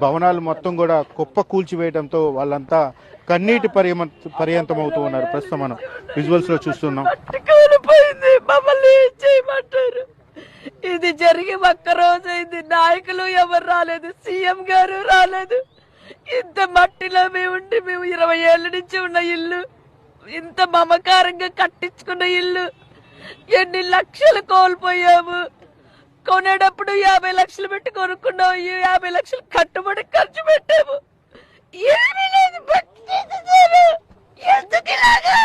భవనాలు మొత్తం కూడా కుప్ప కూల్చివేయడంతో వాళ్ళంతా కన్నీటి పర్యంతం అవుతూ ఉన్నారు. ప్రస్తుతం మనం విజువల్స్ లో చూస్తున్నాం. మమ్మల్ని ఏం చేయమంటారు? ఇది జరిగి ఒక్క రోజైంది. నాయకులు ఎవరు రాలేదు, సీఎం గారు రాలేదు. ఇంత మట్టిలో మేము 20 ఏళ్ల నుంచి ఉన్న ఇల్లు, ఇంత మమకారంగా కట్టించుకున్న ఇల్లు ఎన్ని లక్షలు కోల్పోయాము. కొనేటప్పుడు 50 లక్షలు పెట్టి కొనుక్కున్నాము, 50 లక్షలు కట్టుబడి ఖర్చు పెట్టాము. ఏమీ లేదు, ఎందుకు ఇలాగా?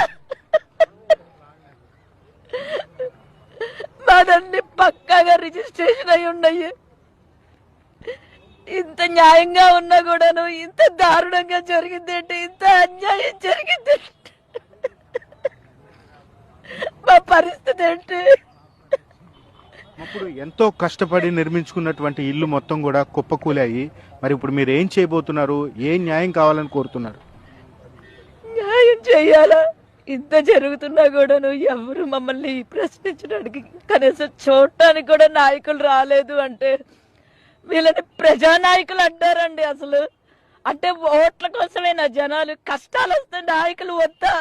మాదన్ని పక్కాగా రిజిస్ట్రేషన్ అయి ఉన్నాయి. ఇంత న్యాయంగా ఉన్నా కూడాను ఇంత దారుణంగా జరిగిందేంటి? ఇంత అన్యాయం జరిగిందేంటి? మా పరిస్థితి ఏంటి? ఇప్పుడు ఎంతో కష్టపడి నిర్మించుకున్నటువంటి ఇల్లు మొత్తం కూడా కుప్పకూలాయి. మరి ఇప్పుడు మీరు ఏం చేయబోతున్నారు? ఏం న్యాయం కావాలని కోరుతున్నారు? న్యాయం చేయాలా? ఇంత జరుగుతున్నా కూడాను ఎవరు మమ్మల్ని ప్రశ్నించడానికి, కనీసం చూడటానికి కూడా నాయకులు రాలేదు అంటే వీళ్ళని ప్రజానాయకులు అంటారండి. అసలు అంటే ఓట్ల కోసమేనా జనాలు? కష్టాలు వస్తే నాయకులు వద్దా?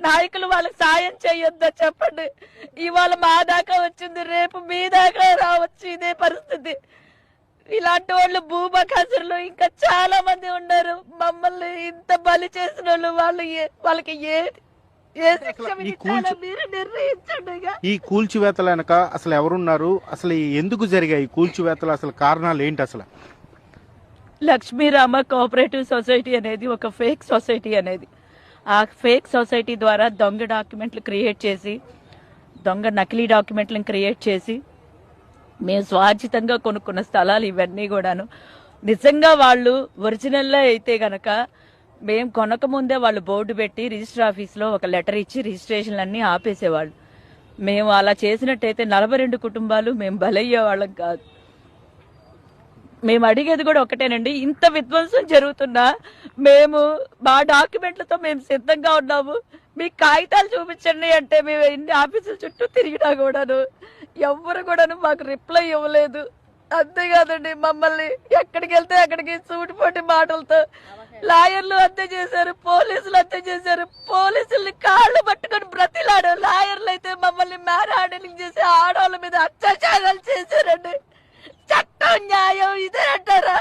నాయకులు వాళ్ళకి సాయం చేయొద్దా చెప్పండి? ఇవాళ మా దాకా వచ్చింది, రేపు మీ దాకా రావచ్చు ఇదే పరిస్థితి. ఇలాంటి వాళ్ళు భూమకాసురులు ఇంకా చాలా మంది ఉన్నారు. మమ్మల్ని ఇంత బలి చేసిన వాళ్ళు వాళ్ళకి మీరు నిర్ణయించండి. ఈ కూల్చివేతల వెనక అసలు ఎవరున్నారు? అసలు ఎందుకు జరిగాయి ఈ కూల్చివేతలు? అసలు కారణాలు ఏంటి? అసలు లక్ష్మీరామ కోఆపరేటివ్ సొసైటీ అనేది ఒక ఫేక్ సొసైటీ అనేది. ఆ ఫేక్ సొసైటీ ద్వారా దొంగ డాక్యుమెంట్లు క్రియేట్ చేసి, దొంగ నకిలీ డాక్యుమెంట్లను క్రియేట్ చేసి మేము స్వార్జితంగా కొనుక్కున్న స్థలాలు ఇవన్నీ కూడాను. నిజంగా వాళ్ళు ఒరిజినల్లో అయితే గనక మేము కొనకముందే వాళ్ళు బోర్డు పెట్టి రిజిస్టర్ ఆఫీస్లో ఒక లెటర్ ఇచ్చి రిజిస్ట్రేషన్లన్నీ ఆపేసేవాళ్ళు. మేము అలా చేసినట్టయితే 42 కుటుంబాలు మేము బలయ్యేవాళ్ళం కాదు. మేము అడిగేది కూడా ఒకటేనండి, ఇంత విధ్వంసం జరుగుతున్నా మేము మా డాక్యుమెంట్లతో మేము సిద్ధంగా ఉన్నాము, మీ కాగితాలు చూపించండి అంటే మేము ఎన్ని ఆఫీసుల చుట్టూ తిరిగినా కూడాను ఎవ్వరు కూడాను మాకు రిప్లై ఇవ్వలేదు. అంతేకాదండి, మమ్మల్ని ఎక్కడికి వెళ్తే అక్కడికి సూటిపోటి మాటలతో లాయర్లు హత్య చేశారు, పోలీసులు హత్య చేశారు. పోలీసుల్ని కాళ్ళు పట్టుకొని బ్రతిలాడు. లాయర్లు అయితే మమ్మల్ని మ్యాన్ హ్యాండిలింగ్ చేసి ఆడవాళ్ళ మీద అత్యాచారాలు చేశారండి. చట్టం న్యాయం ఇదే అంటారా?